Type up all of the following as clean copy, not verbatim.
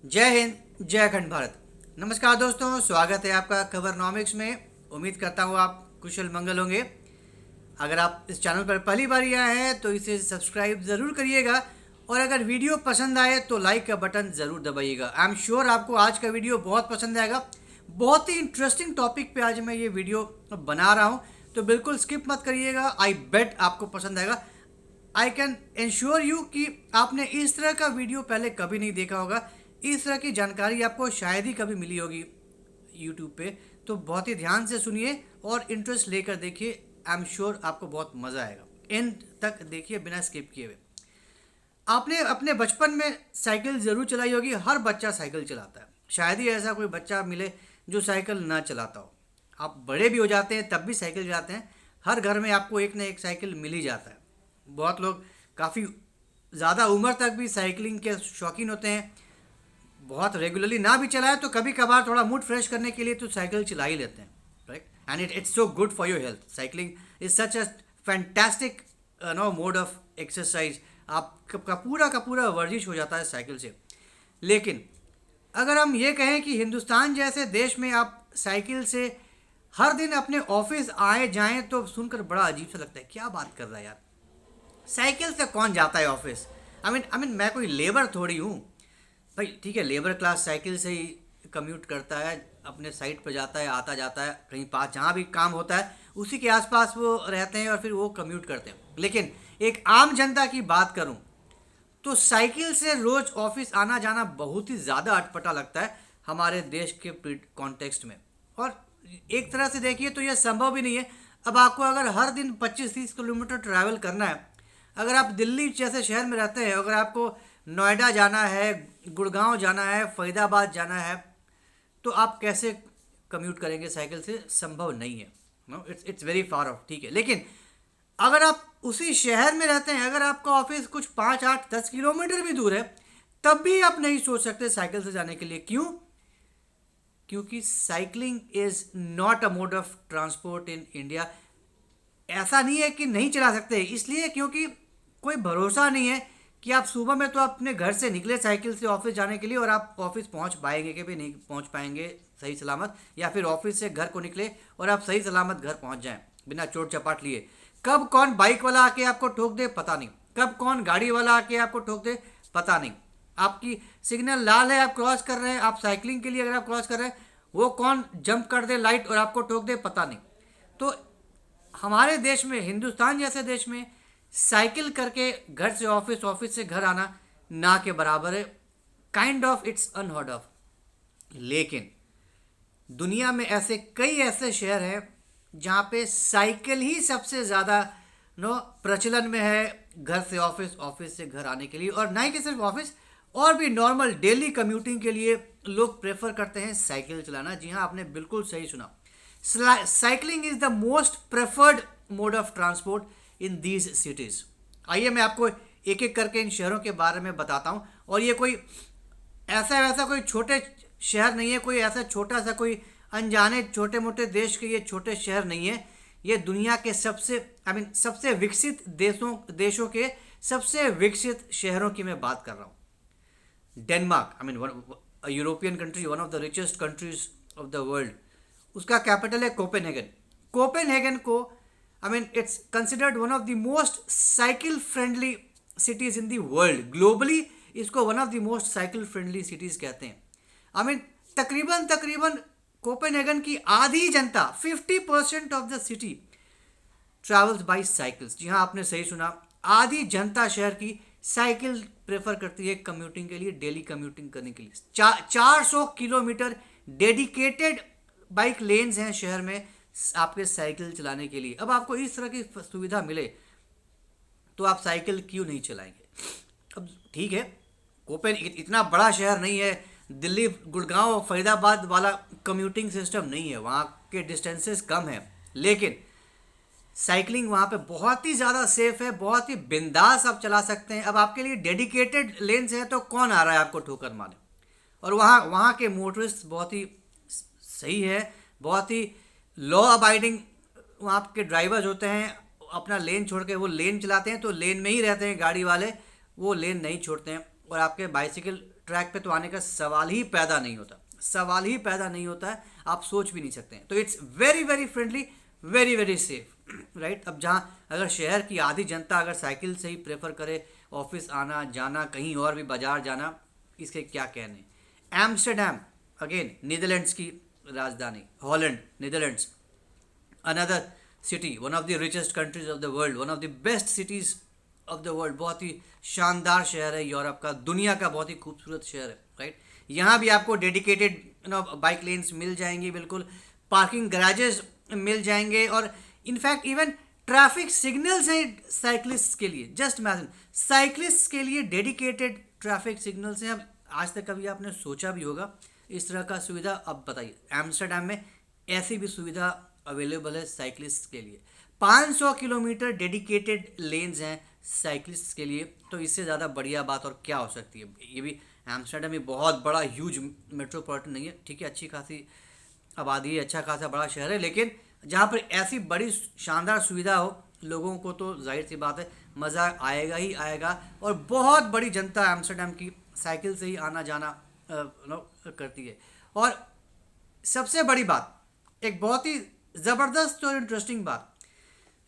जय हिंद, जय अखंड भारत। नमस्कार दोस्तों, स्वागत है आपका खबरनॉमिक्स में। उम्मीद करता हूँ आप कुशल मंगल होंगे। अगर आप इस चैनल पर पहली बार आए हैं तो इसे सब्सक्राइब ज़रूर करिएगा और अगर वीडियो पसंद आए तो लाइक का बटन ज़रूर दबाइएगा। आई एम श्योर आपको आज का वीडियो बहुत पसंद आएगा। बहुत ही इंटरेस्टिंग टॉपिक पे आज मैं ये वीडियो बना रहा हूँ, तो बिल्कुल स्किप मत करिएगा। आई बेट आपको पसंद आएगा। आई कैन इंश्योर यू कि आपने इस तरह का वीडियो पहले कभी नहीं देखा होगा। इस तरह की जानकारी आपको शायद ही कभी मिली होगी यूट्यूब पे। तो बहुत ही ध्यान से सुनिए और इंटरेस्ट लेकर देखिए। आई एम श्योर आपको बहुत मज़ा आएगा। एंड तक देखिए बिना स्किप किए हुए। आपने अपने बचपन में साइकिल ज़रूर चलाई होगी। हर बच्चा साइकिल चलाता है। शायद ही ऐसा कोई बच्चा मिले जो साइकिल ना चलाता हो। आप बड़े भी हो जाते हैं तब भी साइकिल चलाते हैं। हर घर में आपको एक ना एक साइकिल मिल ही जाता है। बहुत लोग काफ़ी ज़्यादा उम्र तक भी साइकिलिंग के शौकीन होते हैं। बहुत रेगुलरली ना भी चलाए तो कभी कभार थोड़ा मूड फ्रेश करने के लिए तो साइकिल चला ही लेते हैं, right. And it's so good for your health. Cycling is such a fantastic mode of exercise. आपका पूरा का पूरा वर्जिश हो जाता है साइकिल से। लेकिन अगर हम ये कहें कि हिंदुस्तान जैसे देश में आप साइकिल से हर दिन अपने ऑफिस आए जाएं तो सुनकर बड़ा अजीब सा लगता है। क्या बात कर रहा है यार, साइकिल से कौन जाता है ऑफिस? आई मीन मैं कोई लेबर थोड़ी हूँ भाई। ठीक है, लेबर क्लास साइकिल से ही कम्यूट करता है, अपने साइट पर जाता है, आता जाता है, कहीं पास जहाँ भी काम होता है उसी के आसपास वो रहते हैं और फिर वो कम्यूट करते हैं। लेकिन एक आम जनता की बात करूँ तो साइकिल से रोज ऑफिस आना जाना बहुत ही ज़्यादा अटपटा लगता है हमारे देश के कॉन्टेक्स्ट में। और एक तरह से देखिए तो यह संभव भी नहीं है। अब आपको अगर हर दिन 25-30 किलोमीटर ट्रैवल करना है, अगर आप दिल्ली जैसे शहर में रहते हैं, अगर आपको नोएडा जाना है, गुड़गांव जाना है, फरीदाबाद जाना है, तो आप कैसे कम्यूट करेंगे साइकिल से? संभव नहीं है। No, it's very far off. ठीक है, लेकिन अगर आप उसी शहर में रहते हैं, अगर आपका ऑफिस कुछ 5, 8, 10 किलोमीटर भी दूर है, तब भी आप नहीं सोच सकते साइकिल से जाने के लिए। क्यों? क्योंकि cycling is not a mode of transport in India. ऐसा नहीं है कि नहीं चला सकते, इसलिए क्योंकि कोई भरोसा नहीं है कि आप सुबह में तो अपने घर से निकले साइकिल से ऑफिस जाने के लिए और आप ऑफिस पहुंच पाएंगे कि भी नहीं पहुंच पाएंगे सही सलामत, या फिर ऑफिस से घर को निकले और आप सही सलामत घर पहुंच जाएं बिना चोट चपाट लिए। कब कौन बाइक वाला आके आपको ठोक दे पता नहीं, कब कौन गाड़ी वाला आके आपको ठोक दे पता नहीं। आपकी सिग्नल लाल है, आप क्रॉस कर रहे हैं, आप साइकिलिंग के लिए अगर आप क्रॉस कर रहे हैं, वो कौन जंप कर दे लाइट और आपको ठोक दे पता नहीं। तो हमारे देश में, हिंदुस्तान जैसे देश में, साइकिल करके घर से ऑफिस, ऑफिस से घर आना ना के बराबर है। Kind of its unheard of. लेकिन दुनिया में ऐसे कई ऐसे शहर हैं जहाँ पे साइकिल ही सबसे ज़्यादा नो प्रचलन में है घर से ऑफिस, ऑफिस से घर आने के लिए। और ना ही कि सिर्फ ऑफिस, और भी नॉर्मल डेली कम्यूटिंग के लिए लोग प्रेफर करते हैं साइकिल चलाना। जी हाँ, आपने बिल्कुल सही सुना। Cycling is the most preferred mode of transport in these cities. आइए मैं आपको एक एक करके इन शहरों के बारे में बताता हूँ। और ये कोई ऐसा वैसा कोई छोटे शहर नहीं है, कोई ऐसा छोटा सा कोई अनजाने छोटे मोटे देश के ये छोटे शहर नहीं है। ये दुनिया के सबसे सबसे विकसित देशों के सबसे विकसित शहरों की मैं बात कर रहा हूँ। Denmark, European country, one of the richest countries of the world, उसका कैपिटल है कोपेनहेगन। कोपेनहेगन को it's considered one of the most cycle friendly cities in the world. Globally इसको one of the most cycle friendly cities कहते हैं। तकरीबन तकरीबन Copenhagen की आधी जनता, 50% of the city travels by cycles. जी हाँ, आपने सही सुना, आधी जनता शहर की साइकिल प्रेफर करती है कम्यूटिंग के लिए, डेली कम्यूटिंग करने के लिए। 400 किलोमीटर डेडिकेटेड बाइक लेन्स हैं शहर में आपके साइकिल चलाने के लिए। अब आपको इस तरह की सुविधा मिले तो आप साइकिल क्यों नहीं चलाएंगे? अब ठीक है, कोपेन इतना बड़ा शहर नहीं है, दिल्ली, गुड़गांव, फरीदाबाद वाला कम्यूटिंग सिस्टम नहीं है, वहाँ के डिस्टेंसेस कम हैं। लेकिन साइकिलिंग वहाँ पे बहुत ही ज़्यादा सेफ है, बहुत ही बिंदास आप चला सकते हैं। अब आपके लिए डेडिकेटेड लेन्स हैं तो कौन आ रहा है आपको ठोकर मारने? और वहाँ वहाँ के मोटरिस्ट बहुत ही सही है, बहुत ही लॉ अबाइडिंग वहाँ के ड्राइवर्स होते हैं। अपना लेन छोड़ के वो लेन चलाते हैं तो लेन में ही रहते हैं गाड़ी वाले, वो लेन नहीं छोड़ते हैं। और आपके बाइसिकल ट्रैक पे तो आने का सवाल ही पैदा नहीं होता, सवाल ही पैदा नहीं होता है, आप सोच भी नहीं सकते हैं। तो it's very very friendly, very very safe, right. अब जहाँ अगर शहर की आधी जनता अगर साइकिल से ही प्रेफर करे ऑफिस आना जाना, कहीं और भी बाजार जाना, इसके क्या कहने। एम्स्टरडैम अगेन नीदरलैंड्स की राजधानी, Holland Netherlands, another city, one of the richest countries of the world, one of the best cities of the world, बहुत ही शानदार शहर है यूरोप का, दुनिया का बहुत ही खूबसूरत शहर है, राइट। यहाँ भी आपको डेडिकेटेड बाइक लेन्स मिल जाएंगी, बिल्कुल पार्किंग गैराजेस मिल जाएंगे, और इनफैक्ट इवन ट्रैफिक सिग्नल्स हैं साइकिलिस्ट के लिए। जस्ट इमेजिन, साइकिलिस्ट के लिए डेडिकेटेड ट्रैफिक सिग्नल्स हैं। अब आज तक कभी आपने सोचा भी होगा इस तरह का सुविधा? अब बताइए, एम्स्टरडैम में ऐसी भी सुविधा अवेलेबल है साइकिलिस्ट के लिए। 500 किलोमीटर डेडिकेटेड लेन्स हैं साइकिलिस्ट के लिए, तो इससे ज़्यादा बढ़िया बात और क्या हो सकती है। ये भी एम्स्टरडैम में बहुत बड़ा ह्यूज मेट्रोपॉलिटन नहीं है, ठीक है, अच्छी खासी आबादी है, अच्छा खासा बड़ा शहर है, लेकिन जहाँ पर ऐसी बड़ी शानदार सुविधा हो लोगों को, तो जाहिर सी बात है मज़ा आएगा ही आएगा। और बहुत बड़ी जनता एम्स्टरडैम की साइकिल से ही आना जाना करती है। और सबसे बड़ी बात, एक बहुत ही ज़बरदस्त और इंटरेस्टिंग बात,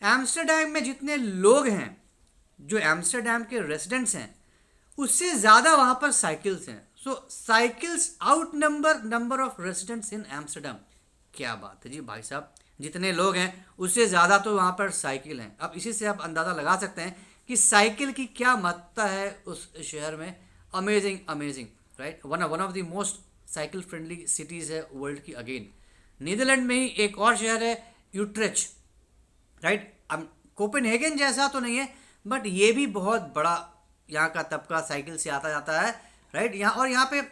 एम्स्टरडैम में जितने लोग हैं, जो एम्स्टरडैम के रेसिडेंट्स हैं, उससे ज़्यादा वहाँ पर साइकिल्स हैं। So cycles outnumber of residents in Amsterdam. क्या बात है जी भाई साहब, जितने लोग हैं उससे ज़्यादा तो वहाँ पर साइकिल हैं। अब इसी से आप अंदाज़ा लगा सकते हैं कि साइकिल की क्या महत्ता है उस शहर में। Amazing amazing, right. One of the most cycle friendly cities है वर्ल्ड की। अगेन नीदरलैंड में ही एक और शहर है यूट्रेच, राइट। अब कोपेनहेगन जैसा तो नहीं है, बट ये भी बहुत बड़ा यहाँ का तबका साइकिल से आता जाता है, राइट। यहाँ पे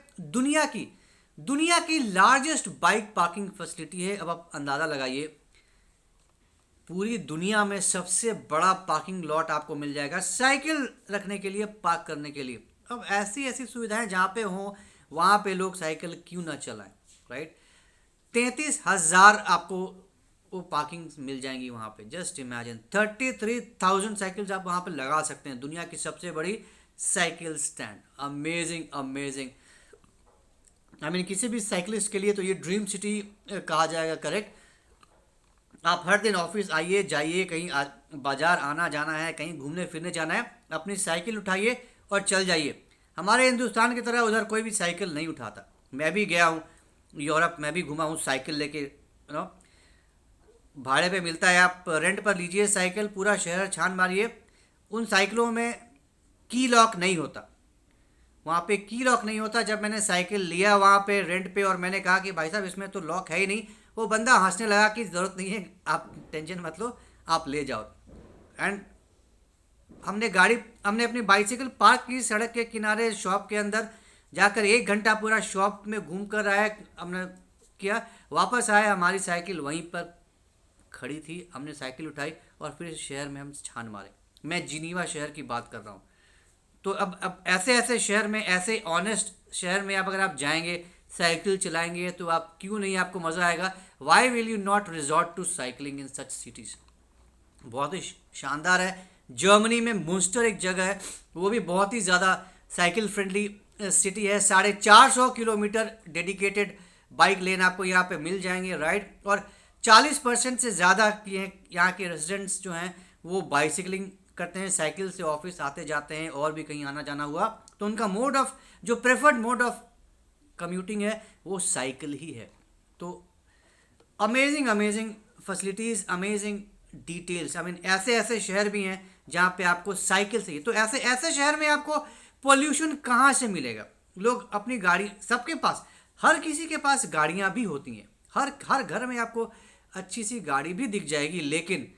दुनिया की लार्जेस्ट बाइक पार्किंग फैसिलिटी है। अब आप अंदाज़ा लगाइए, पूरी दुनिया में सबसे बड़ा पार्किंग लॉट आपको मिल जाएगा साइकिल रखने के लिए, पार्क करने के लिए। अब ऐसी ऐसी सुविधाएं जहाँ पे हों वहाँ पे लोग साइकिल क्यों ना चलाएं, राइट। 33,000 आपको वो पार्किंग मिल जाएंगी वहाँ पे। जस्ट इमेजिन, 33,000 साइकिल्स आप वहाँ पे लगा सकते हैं। दुनिया की सबसे बड़ी cycle stand. Amazing amazing. I mean किसी भी साइकिलिस्ट के लिए तो ये ड्रीम सिटी कहा जाएगा, करेक्ट। आप हर दिन ऑफिस आइए जाइए, कहीं बाजार आना जाना है, कहीं घूमने फिरने जाना है, अपनी साइकिल उठाइए और चल जाइए। हमारे हिंदुस्तान की तरह उधर कोई भी साइकिल नहीं उठाता। मैं भी गया हूँ यूरोप, मैं भी घुमा हूँ साइकिल लेके, भाड़े पे मिलता है, आप रेंट पर लीजिए साइकिल, पूरा शहर छान मारिए। उन साइकिलों में की लॉक नहीं होता, वहाँ पे की लॉक नहीं होता। जब मैंने साइकिल लिया वहाँ पे रेंट पे और मैंने कहा कि भाई साहब इसमें तो लॉक है ही नहीं, वो बंदा हंसने लगा कि ज़रूरत नहीं है, आप टेंशन मत लो, आप ले जाओ। एंड हमने अपनी बाइसिकल पार्क की सड़क के किनारे शॉप के अंदर जाकर 1 घंटा पूरा शॉप में घूम कर आया, हमने किया, वापस आए, हमारी साइकिल वहीं पर खड़ी थी। हमने साइकिल उठाई और फिर शहर में हम छान मारे। मैं जिनीवा शहर की बात कर रहा हूँ। तो अब ऐसे शहर में, ऐसे ऑनेस्ट शहर में आप अगर आप जाएंगे साइकिल चलाएंगे तो आप क्यों नहीं, आपको मज़ा आएगा। Why will you not resort to cycling in such cities. बहुत ही शानदार है। जर्मनी में मुंस्टर एक जगह है, वो भी बहुत ही ज़्यादा साइकिल फ्रेंडली सिटी है। 450 किलोमीटर डेडिकेटेड बाइक लेन आपको यहाँ पे मिल जाएंगे, राइट। और 40% से ज़्यादा यहाँ के रेजिडेंट्स जो हैं वो बाइसिकलिंग करते हैं, साइकिल से ऑफिस आते जाते हैं, और भी कहीं आना जाना हुआ तो उनका जो प्रेफर्ड मोड ऑफ कम्यूटिंग है वो साइकिल ही है। तो amazing amazing facilities, amazing details. I mean ऐसे शहर भी हैं जहाँ पे आपको साइकिल से ही, तो ऐसे शहर में आपको पोल्यूशन कहाँ से मिलेगा। लोग अपनी गाड़ी, सबके पास, हर किसी के पास गाड़ियाँ भी होती हैं, हर घर में आपको अच्छी सी गाड़ी भी दिख जाएगी, लेकिन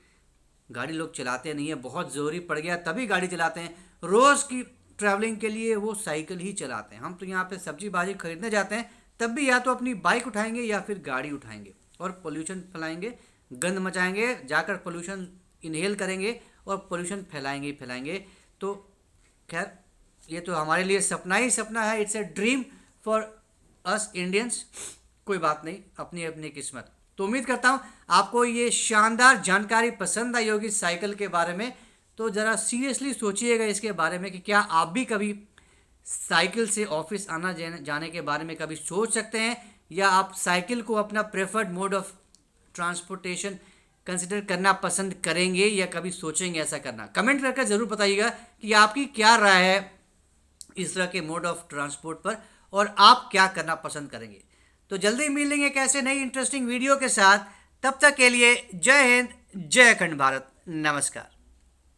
गाड़ी लोग चलाते नहीं है। बहुत ज़रूरी पड़ गया तभी गाड़ी चलाते हैं। रोज़ की ट्रैवलिंग के लिए वो साइकिल ही चलाते हैं। हम तो यहाँ पे सब्जी भाजी खरीदने जाते हैं तब भी या तो अपनी बाइक उठाएंगे या फिर गाड़ी उठाएंगे और पोल्यूशन फैलाएंगे, गंद मचाएंगे, जाकर पोल्यूशन इनहेल करेंगे और पोल्यूशन फैलाएंगे ही फैलाएंगे। तो खैर ये तो हमारे लिए सपना ही सपना है। It's a dream for us Indians. कोई बात नहीं, अपनी अपनी किस्मत। तो उम्मीद करता हूँ आपको ये शानदार जानकारी पसंद आई होगी साइकिल के बारे में। तो ज़रा सीरियसली सोचिएगा इसके बारे में कि क्या आप भी कभी साइकिल से ऑफिस आना जाने के बारे में कभी सोच सकते हैं, या आप साइकिल को अपना preferred mode of transportation consider करना पसंद करेंगे, या कभी सोचेंगे ऐसा करना? कमेंट करके ज़रूर बताइएगा कि आपकी क्या राय है इस तरह के मोड ऑफ ट्रांसपोर्ट पर, और आप क्या करना पसंद करेंगे। तो जल्दी मिलेंगे कैसे नई इंटरेस्टिंग वीडियो के साथ। तब तक के लिए जय हिंद, जय अखंड भारत, नमस्कार।